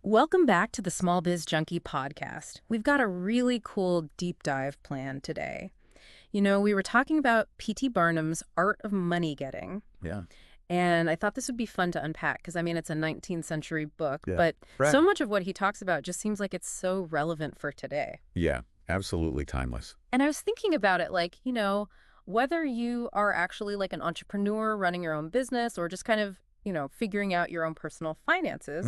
Welcome back to the Small Biz Junkie Podcast. We've got a really cool deep dive planned today. We were talking about P.T. Barnum's Art of Money Getting. Yeah. And I thought this would be fun to unpack because, it's a 19th century book, Yeah. but Right. so much of what he talks about just seems like it's so relevant for today. Yeah, absolutely timeless. And I was thinking about it whether you are actually like an entrepreneur running your own business or just kind of, figuring out your own personal finances,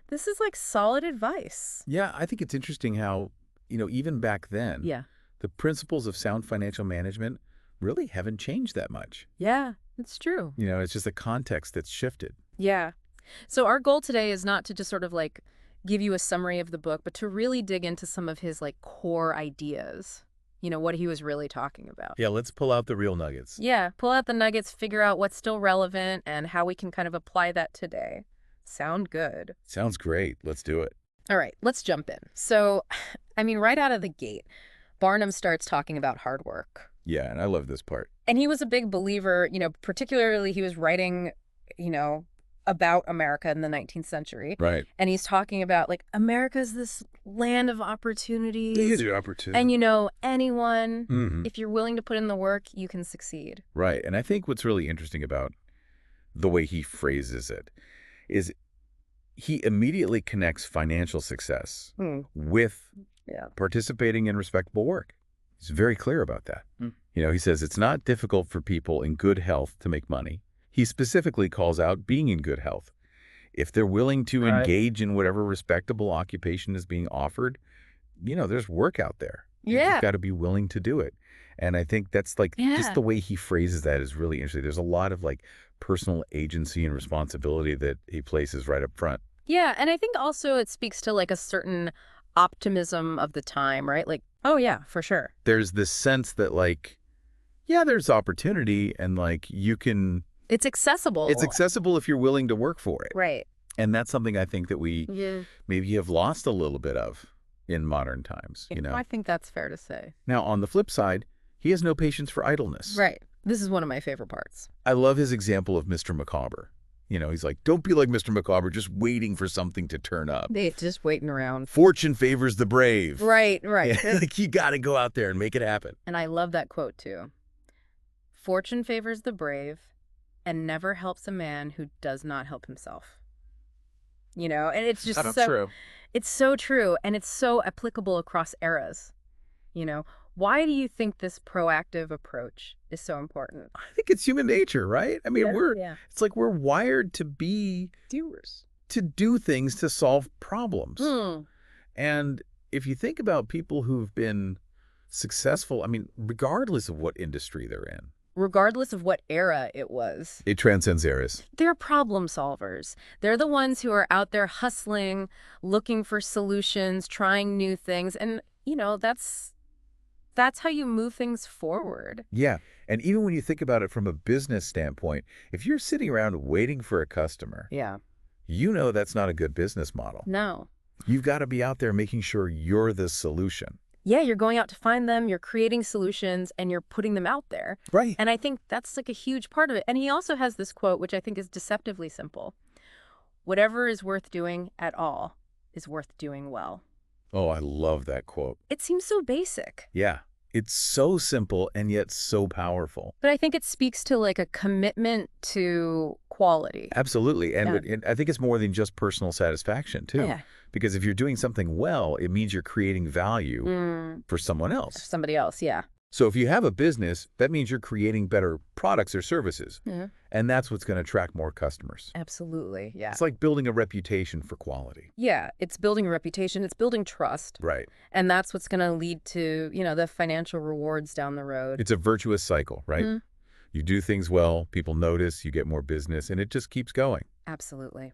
this is like solid advice. Yeah, I think it's interesting how, even back then, Yeah. the principles of sound financial management really haven't changed that much. Yeah, it's true. It's just the context that's shifted. Yeah. So our goal today is not to just sort of like give you a summary of the book, but to really dig into some of his like core ideas, what he was really talking about. Yeah, let's pull out the real nuggets. Yeah, pull out the nuggets, figure out what's still relevant and how we can kind of apply that today. Sound good? Sounds great. Let's do it. All right, let's jump in. So, right out of the gate, Barnum starts talking about hard work. Yeah, and I love this part. And he was a big believer, particularly he was writing, about America in the 19th century. Right. And he's talking about like America's this land of opportunities. Huge opportunity. And anyone, Mhm. if you're willing to put in the work, you can succeed. Right. And I think what's really interesting about the way he phrases it is he immediately connects financial success with participating in respectable work. He's very clear about that. He says it's not difficult for people in good health to make money. He specifically calls out being in good health. If they're willing to engage in whatever respectable occupation is being offered, there's work out there. Yeah. You've got to be willing to do it. And I think that's like just the way he phrases that is really interesting. There's a lot of like personal agency and responsibility that he places right up front. Yeah, and I think also it speaks to like a certain optimism of the time, right? Like, oh yeah, for sure. There's this sense that like, yeah, there's opportunity and like you can... It's accessible. It's accessible if you're willing to work for it. Right. And that's something I think that we maybe have lost a little bit of in modern times, I think that's fair to say. Now, on the flip side, he has no patience for idleness. Right. This is one of my favorite parts. I love his example of Mr. Micawber. He's like, don't be like Mr. Micawber, just waiting for something to turn up. They just waiting around. Fortune favors the brave. Right. Yeah, like you got to go out there and make it happen. And I love that quote too. Fortune favors the brave and never helps a man who does not help himself. And it's just That's true. It's so true, and it's so applicable across eras. Why do you think this proactive approach is so important? I think it's human nature, right? I mean, it's like we're wired to be doers, to do things to solve problems. And if you think about people who've been successful, regardless of what industry they're in, regardless of what era it was. It transcends eras. They're problem solvers. They're the ones who are out there hustling, looking for solutions, trying new things. And, that's how you move things forward. Yeah. And even when you think about it from a business standpoint, if you're sitting around waiting for a customer, that's not a good business model. No. You've got to be out there making sure you're the solution. Yeah, you're going out to find them, you're creating solutions, and you're putting them out there. Right. And I think that's like a huge part of it. And he also has this quote, which I think is deceptively simple. Whatever is worth doing at all is worth doing well. Oh, I love that quote. It seems so basic. Yeah. It's so simple and yet so powerful. But I think it speaks to like a commitment to quality. Absolutely. And I think it's more than just personal satisfaction, too. Yeah. Because if you're doing something well, it means you're creating value for someone else. Somebody else, yeah. So if you have a business, that means you're creating better products or services. And that's what's going to attract more customers. Absolutely, yeah. It's like building a reputation for quality. Yeah, it's building a reputation. It's building trust. Right. And that's what's going to lead to, the financial rewards down the road. It's a virtuous cycle, right? You do things well, people notice, you get more business, and it just keeps going. Absolutely.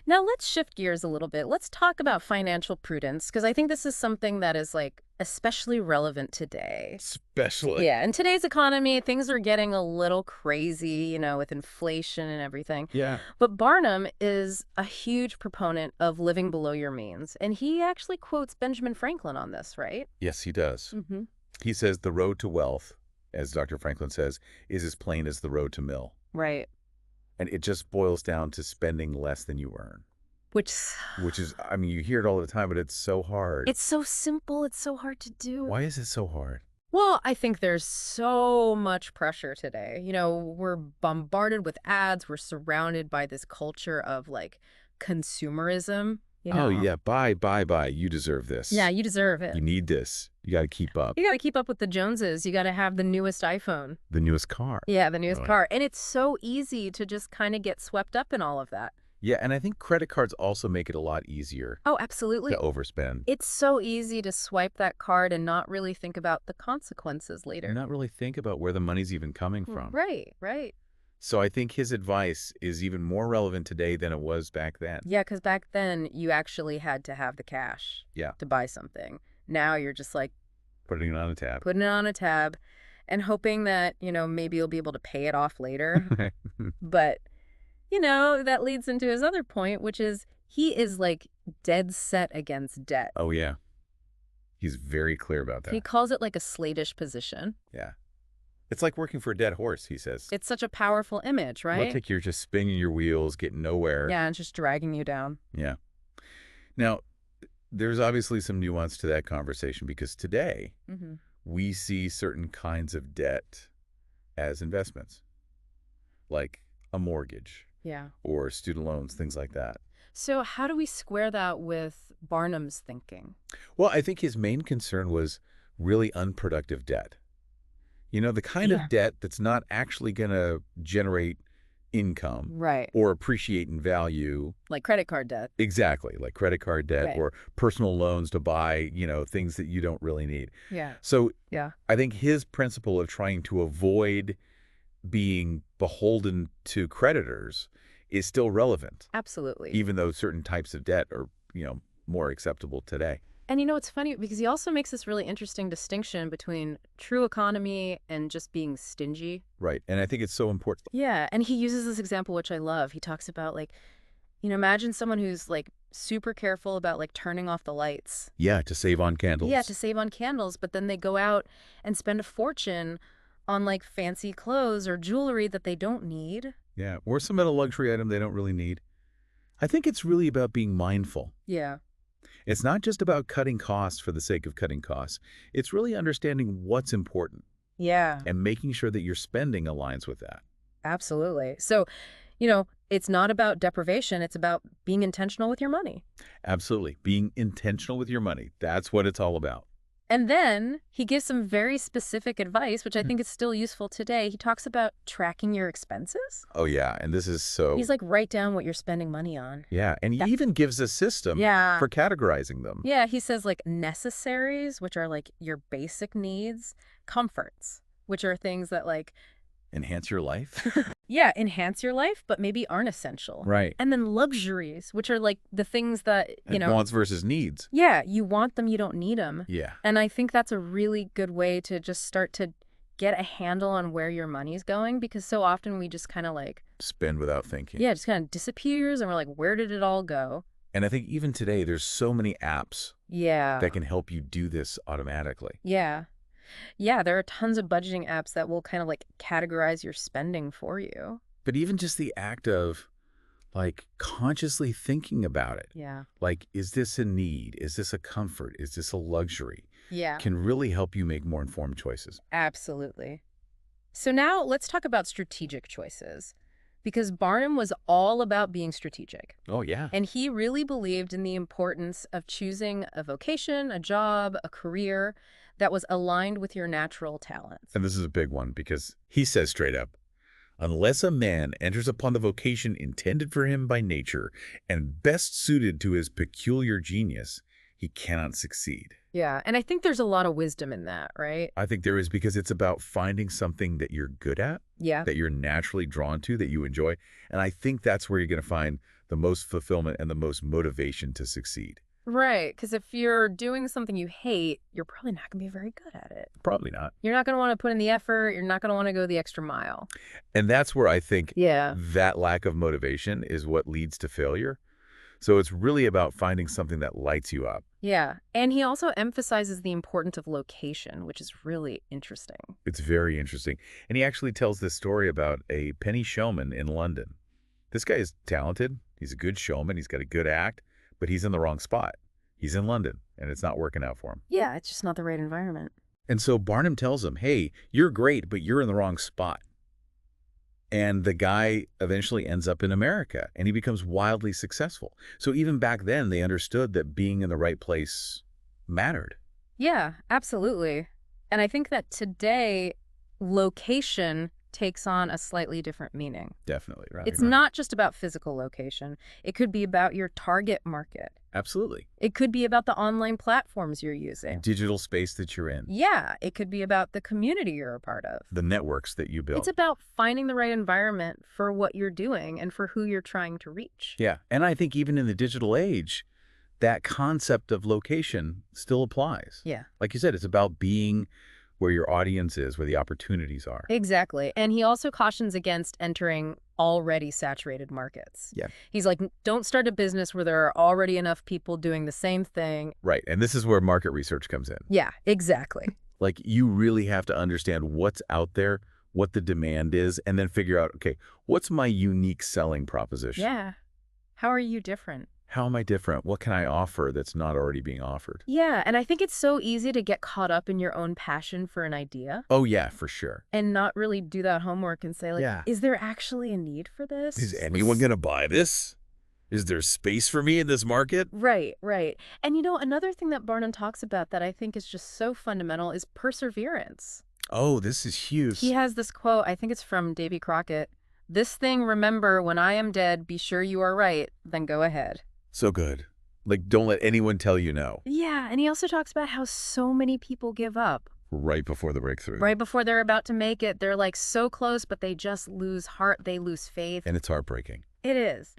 Now let's shift gears a little bit. Let's talk about financial prudence, because I think this is something that is like especially relevant today. Especially. Yeah, in today's economy, things are getting a little crazy, with inflation and everything. Yeah. But Barnum is a huge proponent of living below your means. And he actually quotes Benjamin Franklin on this, right? Yes, he does. He says the road to wealth, as Dr. Franklin says, is as plain as the road to mill. Right. And it just boils down to spending less than you earn. Which is, I mean, you hear it all the time, but it's so hard. It's so simple. It's so hard to do. Why is it so hard? Well, I think there's so much pressure today. We're bombarded with ads. We're surrounded by this culture of like consumerism. Oh, yeah. Buy. You deserve this. Yeah, you deserve it. You need this. You got to keep up. You got to keep up with the Joneses. You got to have the newest iPhone. The newest car. Yeah, the newest car. And it's so easy to just kind of get swept up in all of that. Yeah, and I think credit cards also make it a lot easier. Oh, absolutely. To overspend. It's so easy to swipe that card and not really think about the consequences later. And not really think about where the money's even coming from. Right. So I think his advice is even more relevant today than it was back then. Yeah, because back then you actually had to have the cash to buy something. Now you're just like putting it on a tab. Putting it on a tab and hoping that, maybe you'll be able to pay it off later. But, that leads into his other point, which is he is like dead set against debt. Oh, yeah. He's very clear about that. He calls it like a slavish position. Yeah. It's like working for a dead horse, he says. It's such a powerful image, right? Looks like you're just spinning your wheels, getting nowhere. Yeah, and just dragging you down. Yeah. Now, there's obviously some nuance to that conversation because today we see certain kinds of debt as investments, like a mortgage or student loans, things like that. So how do we square that with Barnum's thinking? Well, I think his main concern was really unproductive debt. The kind of debt that's not actually going to generate income or appreciate in value. Like credit card debt. Exactly, like credit card debt or personal loans to buy, things that you don't really need. Yeah. So I think his principle of trying to avoid being beholden to creditors is still relevant. Absolutely. Even though certain types of debt are, more acceptable today. And it's funny because he also makes this really interesting distinction between true economy and just being stingy. Right. And I think it's so important. Yeah. And he uses this example, which I love. He talks about like, imagine someone who's like super careful about like turning off the lights. Yeah. To save on candles. Yeah. To save on candles. But then they go out and spend a fortune on like fancy clothes or jewelry that they don't need. Yeah. Or some other luxury item they don't really need. I think it's really about being mindful. Yeah. It's not just about cutting costs for the sake of cutting costs. It's really understanding what's important. Yeah. And making sure that your spending aligns with that. Absolutely. So, it's not about deprivation. It's about being intentional with your money. Absolutely. Being intentional with your money. That's what it's all about. And then he gives some very specific advice, which I think is still useful today. He talks about tracking your expenses. Oh, yeah. And this is so... He's like, write down what you're spending money on. Yeah. And he even gives a system for categorizing them. Yeah. He says like necessaries, which are like your basic needs, comforts, which are things that like... enhance your life? Yeah, enhance your life, but maybe aren't essential. Right. And then luxuries, which are like the things that, wants versus needs. Yeah, you want them, you don't need them. Yeah. And I think that's a really good way to just start to get a handle on where your money's going, because so often we just kind of like... spend without thinking. Yeah, it just kind of disappears and we're like, where did it all go? And I think even today, there's so many apps that can help you do this automatically. Yeah. Yeah, there are tons of budgeting apps that will kind of like categorize your spending for you. But even just the act of like consciously thinking about it. Yeah. Like, is this a need? Is this a comfort? Is this a luxury? Yeah. Can really help you make more informed choices. Absolutely. So now let's talk about strategic choices, because Barnum was all about being strategic. Oh, yeah. And he really believed in the importance of choosing a vocation, a job, a career that was aligned with your natural talents. And this is a big one because he says straight up, unless a man enters upon the vocation intended for him by nature and best suited to his peculiar genius, he cannot succeed. Yeah, and I think there's a lot of wisdom in that, right? I think there is, because it's about finding something that you're good at, that you're naturally drawn to, that you enjoy. And I think that's where you're going to find the most fulfillment and the most motivation to succeed. Right, because if you're doing something you hate, you're probably not going to be very good at it. Probably not. You're not going to want to put in the effort. You're not going to want to go the extra mile. And that's where I think that lack of motivation is what leads to failure. So it's really about finding something that lights you up. Yeah, and he also emphasizes the importance of location, which is really interesting. It's very interesting. And he actually tells this story about a penny showman in London. This guy is talented. He's a good showman. He's got a good act, but he's in the wrong spot. He's in London, and it's not working out for him. Yeah, it's just not the right environment. And so Barnum tells him, hey, you're great, but you're in the wrong spot. And the guy eventually ends up in America, and he becomes wildly successful. So even back then, they understood that being in the right place mattered. Yeah, absolutely. And I think that today, location takes on a slightly different meaning. Definitely, right. It's not just about physical location. It could be about your target market. Absolutely. It could be about the online platforms you're using. Digital space that you're in. Yeah, it could be about the community you're a part of. The networks that you build. It's about finding the right environment for what you're doing and for who you're trying to reach. Yeah, and I think even in the digital age, that concept of location still applies. Yeah. Like you said, it's about being where your audience is, where the opportunities are. Exactly. And he also cautions against entering already saturated markets. Yeah. He's like, don't start a business where there are already enough people doing the same thing. Right. And this is where market research comes in. Yeah, exactly. Like, you really have to understand what's out there, what the demand is, and then figure out, okay, what's my unique selling proposition? Yeah. How are you different? How am I different? What can I offer that's not already being offered? Yeah, and I think it's so easy to get caught up in your own passion for an idea. Oh, yeah, for sure. And not really do that homework and say, like, is there actually a need for this? Is anyone going to buy this? Is there space for me in this market? Right, right. And another thing that Barnum talks about that I think is just so fundamental is perseverance. Oh, this is huge. He has this quote, I think it's from Davy Crockett. "This thing remember, when I am dead, be sure you are right, then go ahead." So good. Like, don't let anyone tell you no. Yeah, and he also talks about how so many people give up. Right before the breakthrough. Right before they're about to make it. They're like so close, but they just lose heart. They lose faith. And it's heartbreaking. It is.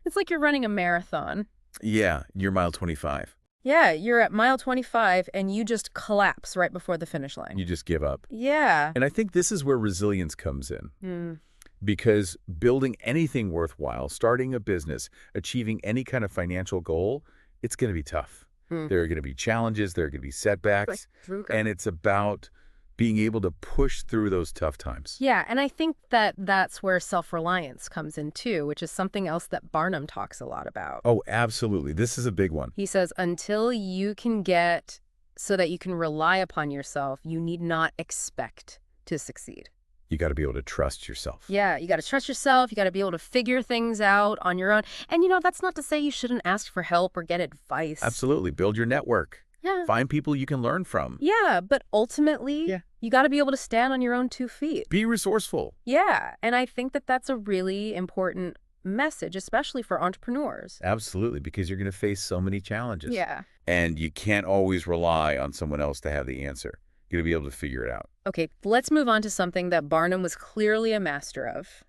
It's like you're running a marathon. Yeah, you're mile 25. Yeah, you're at mile 25 and you just collapse right before the finish line. You just give up. Yeah. And I think this is where resilience comes in. Because building anything worthwhile, starting a business, achieving any kind of financial goal, it's going to be tough. There are going to be challenges, there are going to be setbacks, and it's about being able to push through those tough times. Yeah, and I think that that's where self-reliance comes in too, which is something else that Barnum talks a lot about. Oh, absolutely. This is a big one. He says, until you can get so that you can rely upon yourself, you need not expect to succeed. You got to be able to trust yourself. Yeah, you got to trust yourself. You got to be able to figure things out on your own. And, that's not to say you shouldn't ask for help or get advice. Absolutely. Build your network. Yeah. Find people you can learn from. Yeah, but ultimately, you got to be able to stand on your own 2 feet. Be resourceful. Yeah, and I think that that's a really important message, especially for entrepreneurs. Absolutely, because you're going to face so many challenges. Yeah. And you can't always rely on someone else to have the answer. You're going to be able to figure it out. Okay, let's move on to something that Barnum was clearly a master of,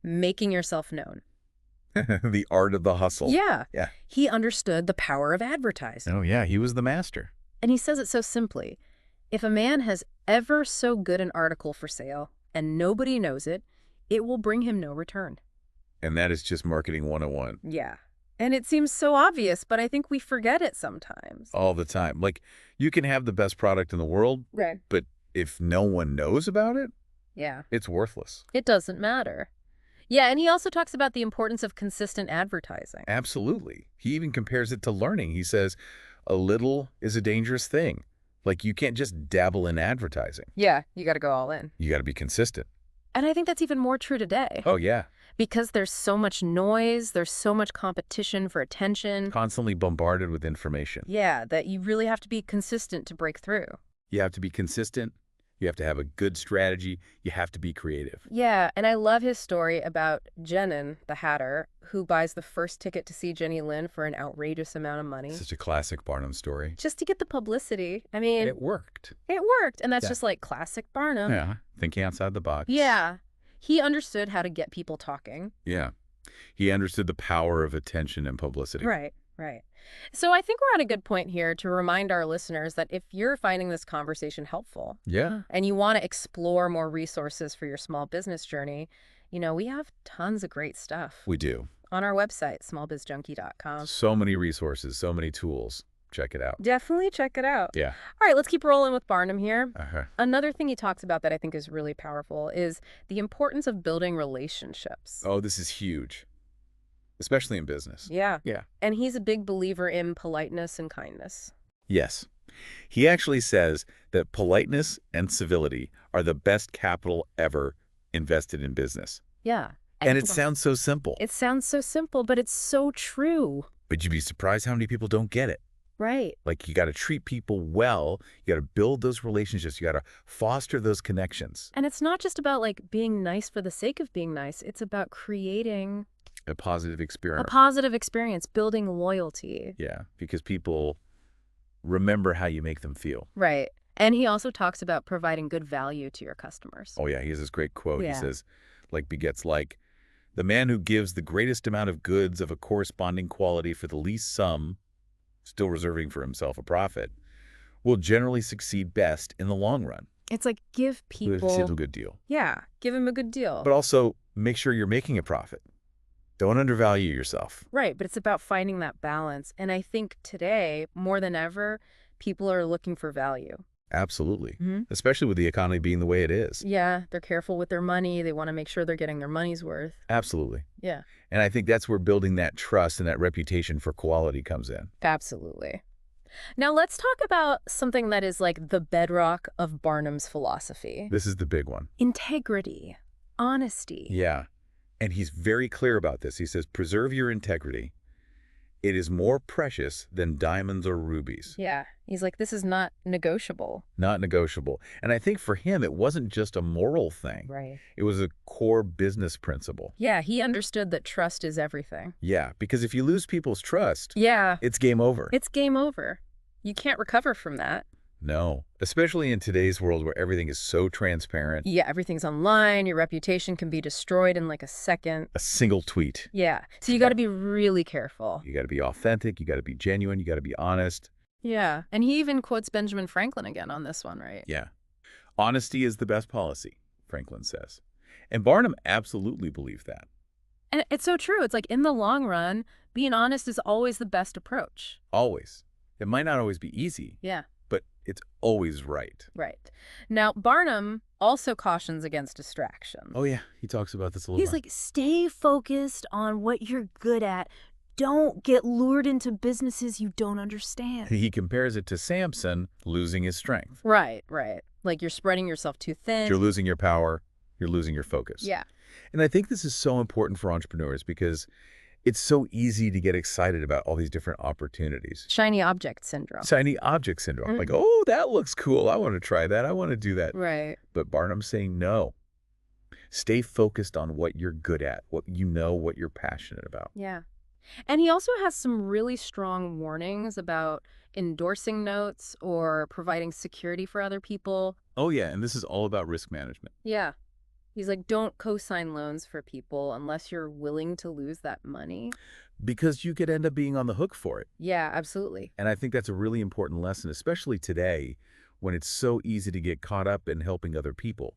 making yourself known. The art of the hustle. Yeah. Yeah. He understood the power of advertising. Oh, yeah. He was the master. And he says it so simply. If a man has ever so good an article for sale and nobody knows it, it will bring him no return. And that is just marketing 101. Yeah. And it seems so obvious, but I think we forget it sometimes. All the time. Like, you can have the best product in the world, right? But if no one knows about it, it's worthless. It doesn't matter. Yeah, and he also talks about the importance of consistent advertising. Absolutely. He even compares it to learning. He says, a little is a dangerous thing. Like, you can't just dabble in advertising. Yeah, you got to go all in. You got to be consistent. And I think that's even more true today. Oh, yeah. Because there's so much noise, there's so much competition for attention. Constantly bombarded with information. Yeah, that you really have to be consistent to break through. You have to be consistent. You have to have a good strategy. You have to be creative. Yeah, and I love his story about Jenin, the hatter, who buys the first ticket to see Jenny Lind for an outrageous amount of money. Such a classic Barnum story. Just to get the publicity. I mean... It worked. It worked, and that's just like classic Barnum. Yeah, thinking outside the box. Yeah. He understood how to get people talking. Yeah. He understood the power of attention and publicity. Right, right. So I think we're at a good point here to remind our listeners that if you're finding this conversation helpful, and you want to explore more resources for your small business journey, we have tons of great stuff. We do. On our website, smallbizjunkie.com. So many resources, so many tools. Check it out. Definitely check it out. Yeah. All right, let's keep rolling with Barnum here. Uh-huh. Another thing he talks about that I think is really powerful is the importance of building relationships. Oh, this is huge. especially in business. Yeah. Yeah. And he's a big believer in politeness and kindness. Yes. He actually says that politeness and civility are the best capital ever invested in business. Yeah. And it sounds so simple. It sounds so simple, but it's so true. But you'd be surprised how many people don't get it. Right. Like, you got to treat people well. You got to build those relationships. You got to foster those connections. And it's not just about like being nice for the sake of being nice. It's about creating a positive experience. A positive experience, building loyalty. Yeah, because people remember how you make them feel. Right. And he also talks about providing good value to your customers. Oh, yeah. He has this great quote. Yeah. He says, like begets like, the man who gives the greatest amount of goods of a corresponding quality for the least sum, still reserving for himself a profit, will generally succeed best in the long run. It's like give people a good deal. Yeah, give him a good deal. But also make sure you're making a profit. Don't undervalue yourself. Right, but it's about finding that balance. And I think today, more than ever, people are looking for value. Absolutely. Especially with the economy being the way it is. Yeah, they're careful with their money. They want to make sure they're getting their money's worth. Absolutely. Yeah. And I think that's where building that trust and that reputation for quality comes in. Absolutely. Now let's talk about something that is like the bedrock of Barnum's philosophy. This is the big one. Integrity, honesty. Yeah. And he's very clear about this. He says, preserve your integrity. It is more precious than diamonds or rubies. Yeah. He's like, this is not negotiable. Not negotiable. And I think for him, it wasn't just a moral thing. Right. It was a core business principle. Yeah, he understood that trust is everything. Yeah, because if you lose people's trust, yeah, it's game over. It's game over. You can't recover from that. No, especially in today's world where everything is so transparent. Yeah, everything's online. Your reputation can be destroyed in like a second. A single tweet. Yeah. So you got to be really careful. You got to be authentic. You got to be genuine. You got to be honest. Yeah. And he even quotes Benjamin Franklin again on this one, right? Yeah. Honesty is the best policy, Franklin says. And Barnum absolutely believed that. And it's so true. It's like in the long run, being honest is always the best approach. Always. It might not always be easy. Yeah. But it's always right. Right. Now, Barnum also cautions against distraction. Oh, yeah. He talks about this a little He's like, stay focused on what you're good at. Don't get lured into businesses you don't understand. He compares it to Samson losing his strength. Right, right. Like you're spreading yourself too thin. You're losing your power. You're losing your focus. Yeah. And I think this is so important for entrepreneurs because it's so easy to get excited about all these different opportunities. Shiny object syndrome. Shiny object syndrome. Like, oh, that looks cool. I want to try that. I want to do that. Right. But Barnum's saying no. Stay focused on what you're good at, what you know, what you're passionate about. Yeah. And he also has some really strong warnings about endorsing notes or providing security for other people. Oh, yeah. And this is all about risk management. Yeah. He's like, don't co-sign loans for people unless you're willing to lose that money. Because you could end up being on the hook for it. Yeah, absolutely. And I think that's a really important lesson, especially today when it's so easy to get caught up in helping other people.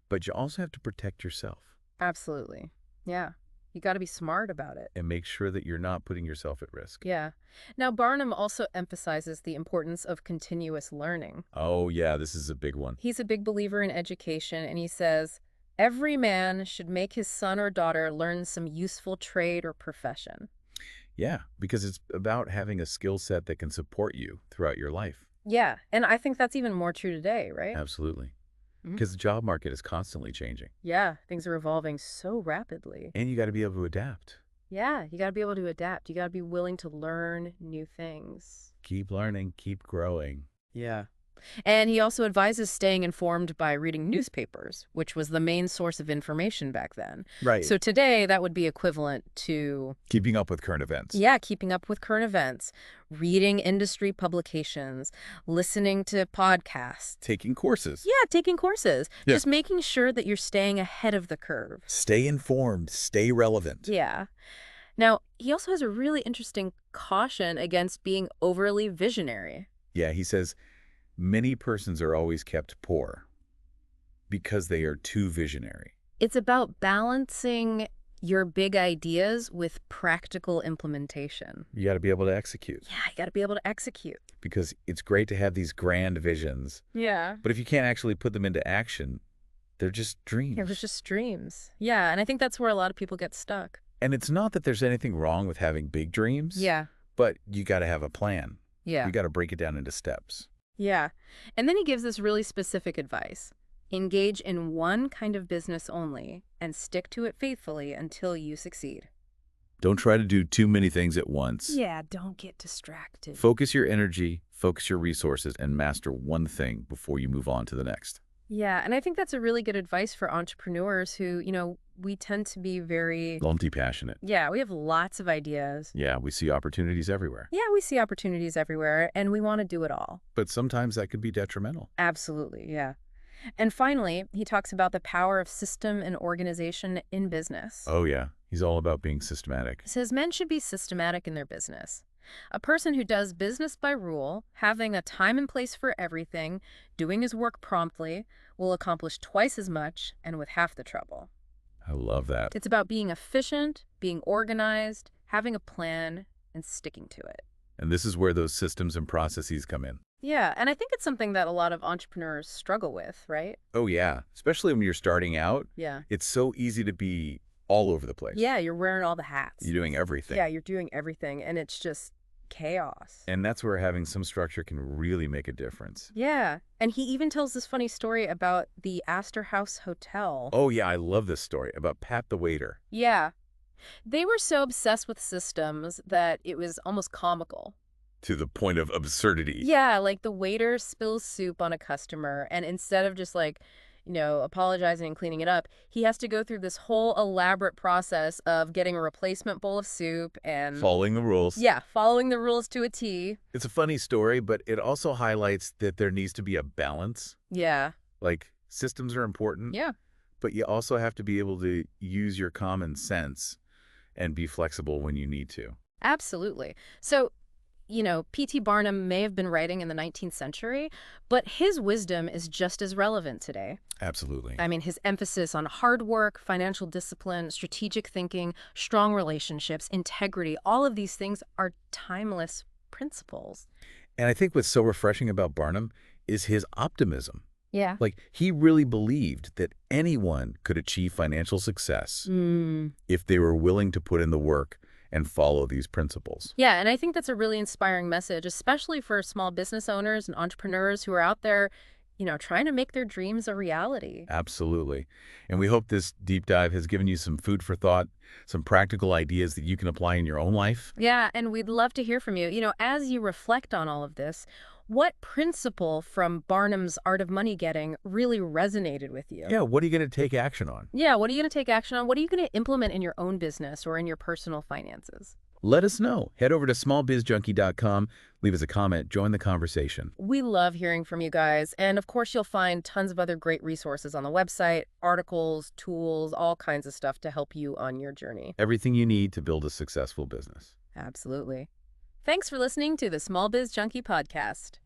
But you also have to protect yourself. Absolutely. Yeah. You got to be smart about it. And make sure that you're not putting yourself at risk. Yeah. Now, Barnum also emphasizes the importance of continuous learning. Oh, yeah, this is a big one. He's a big believer in education, and he says, every man should make his son or daughter learn some useful trade or profession. Yeah, because it's about having a skill set that can support you throughout your life. Yeah, and I think that's even more true today, right? Absolutely. Because the job market is constantly changing. Yeah, things are evolving so rapidly. And you got to be able to adapt. Yeah, you got to be able to adapt. You got to be willing to learn new things. Keep learning, keep growing. Yeah. And he also advises staying informed by reading newspapers, which was the main source of information back then. Right. So today, that would be equivalent to... keeping up with current events. Yeah, keeping up with current events, reading industry publications, listening to podcasts. Taking courses. Yeah, taking courses. Yeah. Just making sure that you're staying ahead of the curve. Stay informed, stay relevant. Yeah. Now, he also has a really interesting caution against being overly visionary. Yeah, he says... many persons are always kept poor because they are too visionary. It's about balancing your big ideas with practical implementation. You got to be able to execute. Yeah, you got to be able to execute. Because it's great to have these grand visions. Yeah. But if you can't actually put them into action, they're just dreams. They're just dreams. Yeah, and I think that's where a lot of people get stuck. And it's not that there's anything wrong with having big dreams. Yeah. But you got to have a plan. Yeah. You got to break it down into steps. Yeah. And then he gives this really specific advice. Engage in one kind of business only and stick to it faithfully until you succeed. Don't try to do too many things at once. Yeah, don't get distracted. Focus your energy, focus your resources, and master one thing before you move on to the next. Yeah, and I think that's a really good advice for entrepreneurs who, we tend to be very... Multi-passionate. Yeah, we have lots of ideas. Yeah, we see opportunities everywhere. Yeah, we see opportunities everywhere, and we want to do it all. But sometimes that could be detrimental. Absolutely, yeah. And finally, he talks about the power of system and organization in business. Oh, yeah. He's all about being systematic. He says men should be systematic in their business. A person who does business by rule, having a time and place for everything, doing his work promptly, will accomplish twice as much and with half the trouble. I love that. It's about being efficient, being organized, having a plan, and sticking to it. And this is where those systems and processes come in. Yeah, and I think it's something that a lot of entrepreneurs struggle with, right? Oh, yeah. Especially when you're starting out. Yeah. It's so easy to be all over the place. Yeah, you're wearing all the hats. You're doing everything. Yeah, you're doing everything, and it's just chaos. And that's where having some structure can really make a difference. Yeah, and he even tells this funny story about the Astor House Hotel. Oh, yeah, I love this story about Pat the waiter. Yeah. They were so obsessed with systems that it was almost comical. To the point of absurdity. Yeah, like the waiter spills soup on a customer, and instead of just apologizing and cleaning it up, he has to go through this whole elaborate process of getting a replacement bowl of soup and... Following the rules. Yeah, following the rules to a T. It's a funny story, but it also highlights that there needs to be a balance. Yeah. Like, systems are important. Yeah. But you also have to be able to use your common sense and be flexible when you need to. Absolutely. So... P.T. Barnum may have been writing in the 19th century, but his wisdom is just as relevant today. Absolutely. I mean, his emphasis on hard work, financial discipline, strategic thinking, strong relationships, integrity, all of these things are timeless principles. And I think what's so refreshing about Barnum is his optimism. Yeah. Like, he really believed that anyone could achieve financial success if they were willing to put in the work and follow these principles. Yeah, and I think that's a really inspiring message, especially for small business owners and entrepreneurs who are out there, trying to make their dreams a reality. Absolutely. And we hope this deep dive has given you some food for thought, some practical ideas that you can apply in your own life. Yeah, and we'd love to hear from you. As you reflect on all of this, what principle from Barnum's Art of Money Getting really resonated with you? Yeah, what are you going to take action on? Yeah, what are you going to take action on? What are you going to implement in your own business or in your personal finances? Let us know. Head over to smallbizjunkie.com, leave us a comment, join the conversation. We love hearing from you guys. And of course, you'll find tons of other great resources on the website, articles, tools, all kinds of stuff to help you on your journey. Everything you need to build a successful business. Absolutely. Thanks for listening to the Small Biz Junkie Podcast.